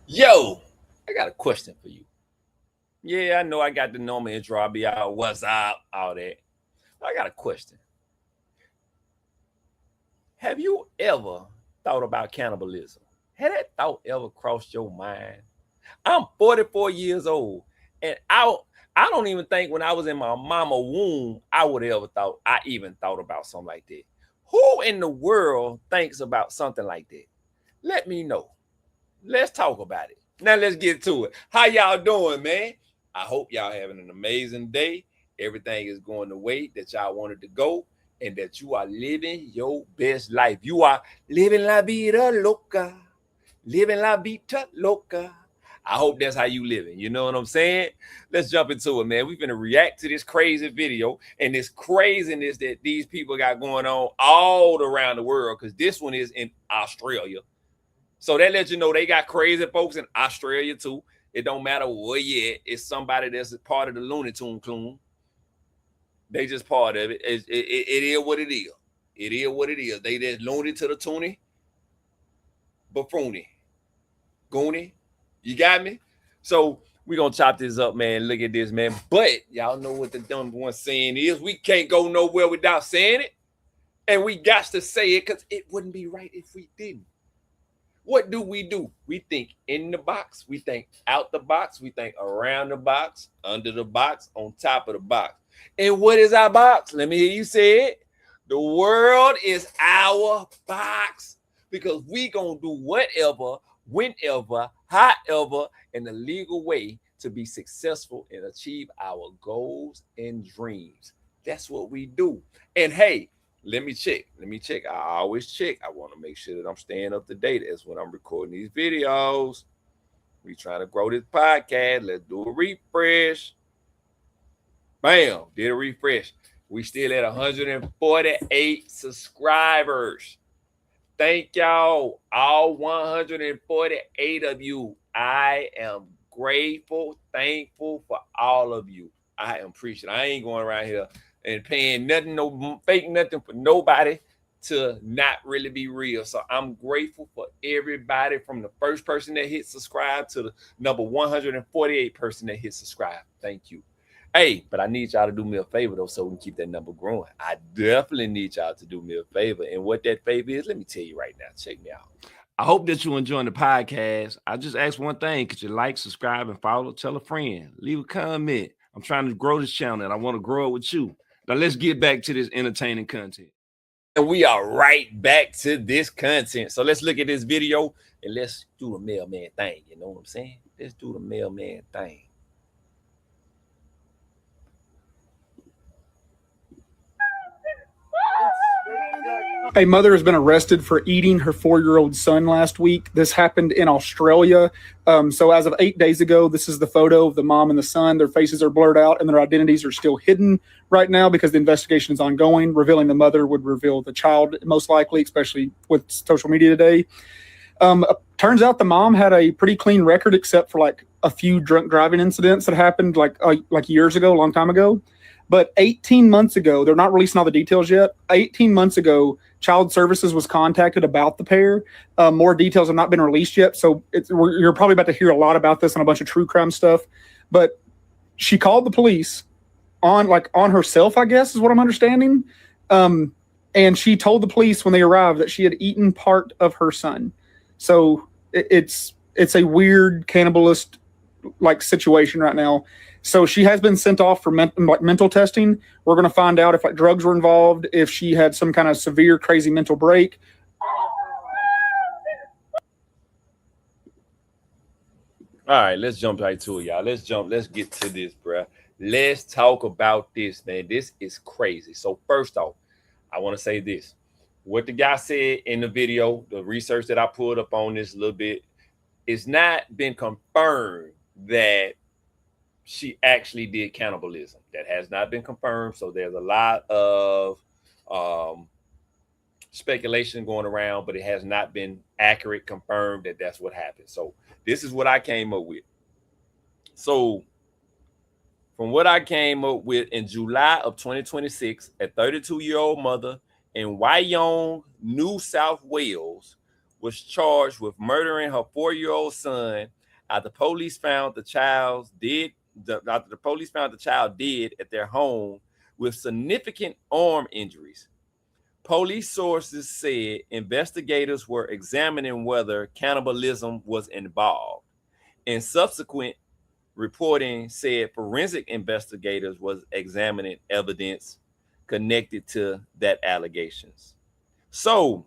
Yo, I got a question for you. Yeah, I know I got the normal intro. I'll be out, what's up, all that. But I got a question. Have you ever thought about cannibalism? Had that thought ever crossed your mind? I'm 44 years old, and I don't even think when I was in my mama womb, I would have ever thought I even thought about something like that. Who in the world thinks about something like that? Let me know. Let's talk about it. Now let's get to it. How y'all doing, man? I hope y'all having an amazing day. Everything is going the way that y'all wanted to go, and that you are living your best life. You are living la vida loca, living la vida loca. I hope that's how you living. You know what I'm saying? Let's jump into it, man. We're gonna react to this crazy video and this craziness that these people got going on all around the world. Because this one is in Australia. So that lets you know they got crazy folks in Australia too. It don't matter where you at. It's somebody that's part of the Looney Tune Clune. They just part of it. It is what it is. It is what it is. They just loaned it to the Toonie, Buffoony, Goonie. You got me? So we gonna chop this up, man. Look at this, man. But y'all know what the dumb one saying is. We can't go nowhere without saying it. And we got to say it because it wouldn't be right if we didn't. What do? We think in the box, we think out the box, we think around the box, under the box, on top of the box. And what is our box? Let me hear you say it. The world is our box because we gonna do whatever, whenever, however, in the legal way to be successful and achieve our goals and dreams. That's what we do. And hey, let me check. Let me check. I always check. I want to make sure that I'm staying up to date as when I'm recording these videos. We trying to grow this podcast. Let's do a refresh. Bam, did a refresh. We still at 148 subscribers. Thank y'all, all 148 of you. I am grateful, thankful for all of you. I am appreciative. I ain't going around here and paying nothing, no fake nothing for nobody to not really be real. So I'm grateful for everybody from the first person that hit subscribe to the number 148 person that hit subscribe. Thank you. Hey, but I need y'all to do me a favor though, so we can keep that number growing. I definitely need y'all to do me a favor. And what that favor is, let me tell you right now. Check me out. I hope that you're enjoying the podcast. I just ask one thing: could you like, subscribe, and follow? Tell a friend, leave a comment. I'm trying to grow this channel and I want to grow it with you. Now let's get back to this entertaining content. And we are right back to this content. So let's look at this video and let's do the mailman thing. You know what I'm saying? Let's do the mailman thing. A mother has been arrested for eating her 4-year-old son last week. This happened in Australia. So, as of 8 days ago, this is the photo of the mom and the son. Their faces are blurred out and their identities are still hidden right now because the investigation is ongoing. Revealing the mother would reveal the child, most likely, especially with social media today. Turns out the mom had a pretty clean record, except for like a few drunk driving incidents that happened like years ago, a long time ago. But 18 months ago, they're not releasing all the details yet. 18 months ago, Child Services was contacted about the pair. More details have not been released yet, so you're probably about to hear a lot about this and a bunch of true crime stuff. But she called the police on herself, I guess, is what I'm understanding. And she told the police when they arrived that she had eaten part of her son. So it's a weird cannibalist like situation right now. So she has been sent off for mental testing. We're going to find out if like drugs were involved, if she had some kind of severe crazy mental break. All right, let's jump right to it, y'all. Let's get to this, bruh. Let's talk about this, man. This is crazy. So first off, I want to say this. What the guy said in the video, the research that I pulled up on this a little bit, it's not been confirmed that she actually did cannibalism. That has not been confirmed. So there's a lot of speculation going around, but it has not been accurate, confirmed that that's what happened. So this is what I came up with. So from what I came up with in July of 2026, a 32-year-old mother in Wyong, New South Wales, was charged with murdering her 4-year-old son after police found the child dead. After the police found the child dead at their home with significant arm injuries. Police sources said investigators were examining whether cannibalism was involved. And subsequent reporting said forensic investigators was examining evidence connected to that allegations. So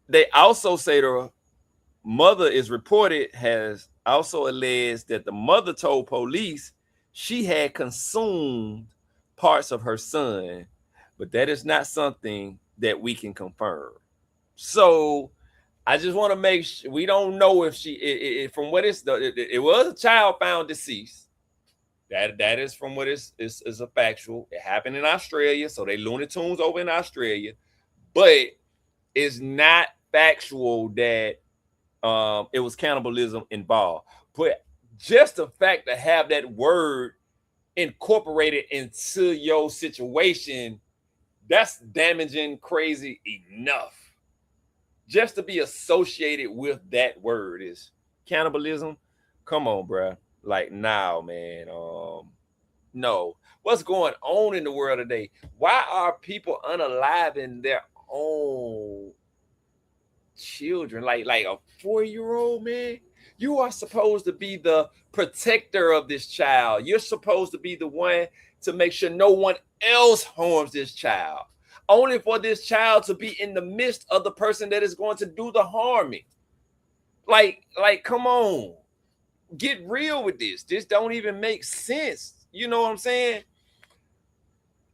they also say the mother is reported has also alleged that the mother told police she had consumed parts of her son, but that is not something that we can confirm. So I just want to make sure we don't know if from what it was a child found deceased. That is from what is a factual. It happened in Australia, so they Looney Tunes over in Australia, but it's not factual that it was cannibalism involved. But just the fact to have that word incorporated into your situation, that's damaging, crazy enough. Just to be associated with that word is cannibalism. Come on, bro. Like now, man. No. What's going on in the world today? Why are people unaliving their own children? Like a 4-year-old, man. You are supposed to be the protector of this child. You're supposed to be the one to make sure no one else harms this child. Only for this child to be in the midst of the person that is going to do the harming. Like, come on. Get real with this. This don't even make sense. You know what I'm saying?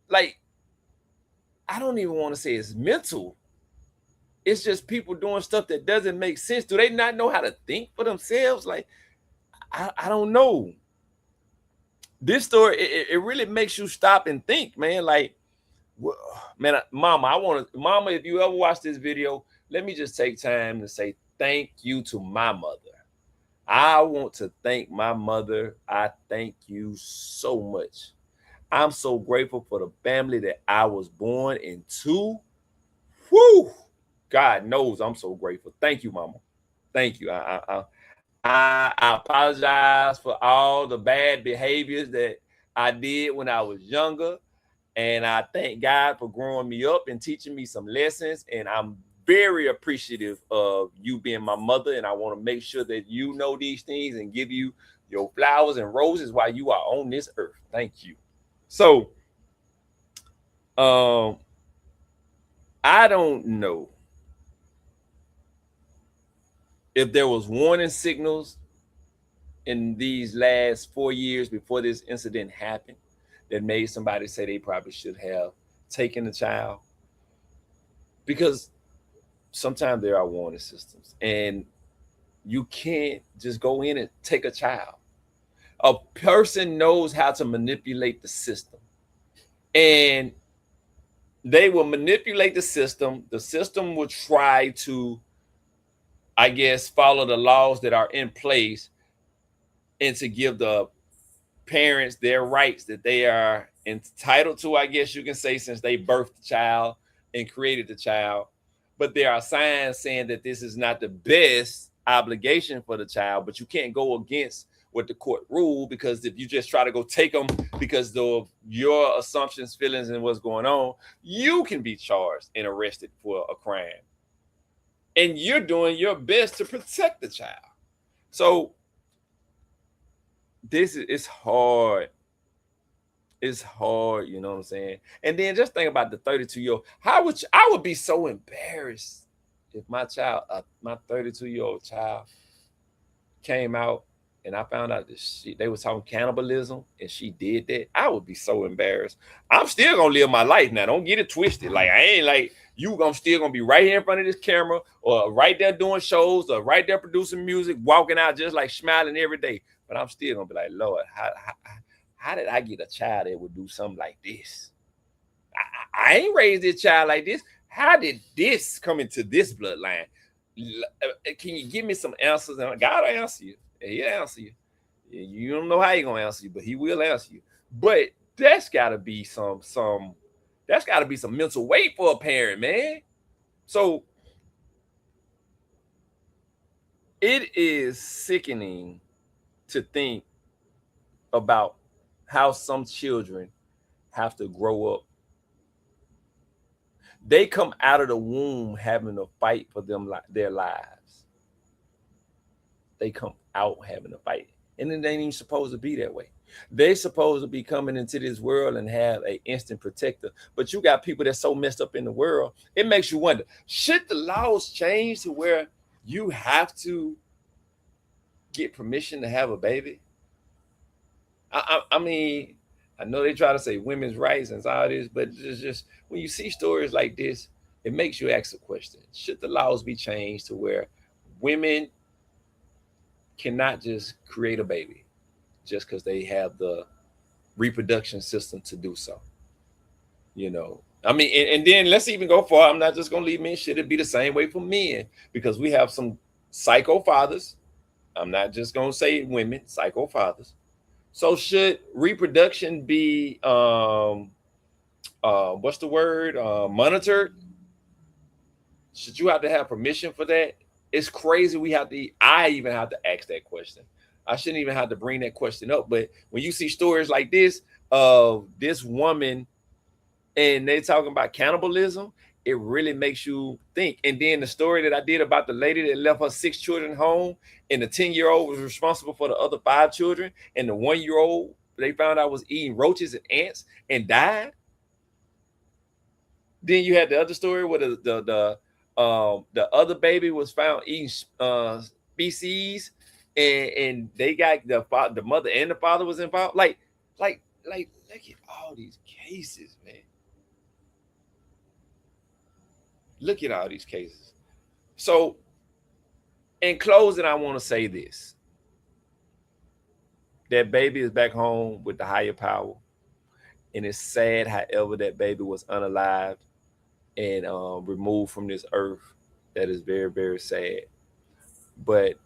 Like, I don't even want to say it's mental. It's just people doing stuff that doesn't make sense. Do they not know how to think for themselves? Like, I don't know. This story, it really makes you stop and think, man. Like, man, Mama, if you ever watch this video, let me just take time to say thank you to my mother. I want to thank my mother. I thank you so much. I'm so grateful for the family that I was born into. Whew. God knows I'm so grateful. Thank you, Mama. Thank you. I apologize for all the bad behaviors that I did when I was younger. And I thank God for growing me up and teaching me some lessons. And I'm very appreciative of you being my mother. And I want to make sure that you know these things and give you your flowers and roses while you are on this earth. Thank you. So, I don't know if there was warning signals in these last 4 years before this incident happened that made somebody say they probably should have taken the child, because sometimes there are warning systems and you can't just go in and take a child. A person knows how to manipulate the system, and they will manipulate the system. The system will try to, I guess, follow the laws that are in place and to give the parents their rights that they are entitled to, I guess you can say, since they birthed the child and created the child. But there are signs saying that this is not the best obligation for the child, but you can't go against what the court ruled, because if you just try to go take them because of your assumptions, feelings, and what's going on, you can be charged and arrested for a crime. And you're doing your best to protect the child. So it's hard. It's hard, you know what I'm saying? And then just think about the 32-year-old. I would be so embarrassed if my 32-year-old child came out and I found out that they was talking cannibalism and she did that. I would be so embarrassed. I'm still gonna live my life now. Don't get it twisted. Like, I ain't like you. I'm still gonna be right here in front of this camera, or right there doing shows, or right there producing music, walking out just like smiling every day. But I'm still gonna be like, Lord, how did I get a child that would do something like this? I ain't raised this child like this. How did this come into this bloodline? Can you give me some answers? And God will answer you. He'll answer you. You don't know how he's gonna answer you, but he will answer you. But that's gotta be some mental weight for a parent, man. So It is sickening to think about how some children have to grow up. They come out of the womb having to fight for their lives. They come out having to fight, and then they ain't even supposed to be that way. They supposed to be coming into this world and have a instant protector, but you got people that's so messed up in the world. It makes you wonder: should the laws change to where you have to get permission to have a baby? I mean, I know they try to say women's rights and all this, but it's just when you see stories like this, it makes you ask a question: should the laws be changed to where women cannot just create a baby just because they have the reproduction system to do so? You know, I mean, and then let's even go far. I'm not just gonna leave men. Should it be the same way for men? Because we have some psycho fathers. I'm not just gonna say women, psycho fathers. So should reproduction be what's the word? Monitored? Should you have to have permission for that? It's crazy. I even have to ask that question. I shouldn't even have to bring that question up. But when you see stories like this of this woman and they talking about cannibalism, it really makes you think. And then the story that I did about the lady that left her 6 children home, and the 10-year-old was responsible for the other 5 children, and the 1-year-old they found out was eating roaches and ants and died. Then you had the other story where the other baby was found eating species, and they got the mother and the father was involved. Like look at all these cases, man. Look at all these cases. So, in closing, I want to say this: that baby is back home with the higher power, and it's sad. However, that baby was unalived and removed from this earth. That is very, very sad. But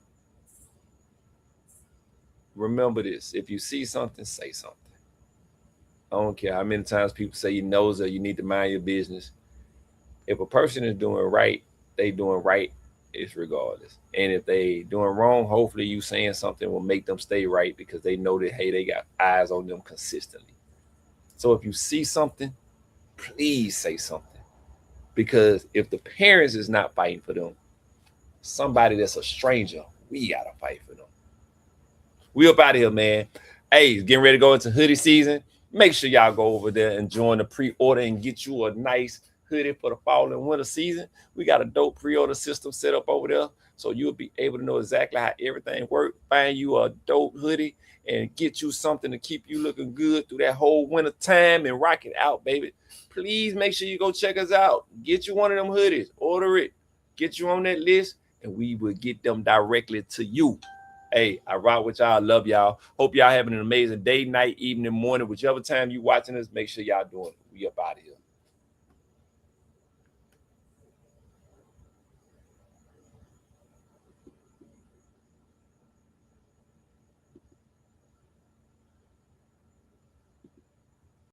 remember this: if you see something, say something. I don't care how many times people say you knows or you need to mind your business. If a person is doing right, they doing right. It's regardless. And if they doing wrong, hopefully you saying something will make them stay right because they know that hey, they got eyes on them consistently. So if you see something, please say something. Because if the parents is not fighting for them, somebody that's a stranger, we gotta fight for them. We up out of here, man. Hey, getting ready to go into hoodie season. Make sure y'all go over there and join the pre-order and get you a nice hoodie for the fall and winter season. We got a dope pre-order system set up over there, so you'll be able to know exactly how everything works. Find you a dope hoodie and get you something to keep you looking good through that whole winter time and rock it out, baby. Please make sure you go check us out. Get you one of them hoodies. Order it. Get you on that list, and we will get them directly to you. Hey, I rock with y'all. Love y'all. Hope y'all having an amazing day, night, evening, morning, whichever time you watching us. Make sure y'all doing it. We up out of here.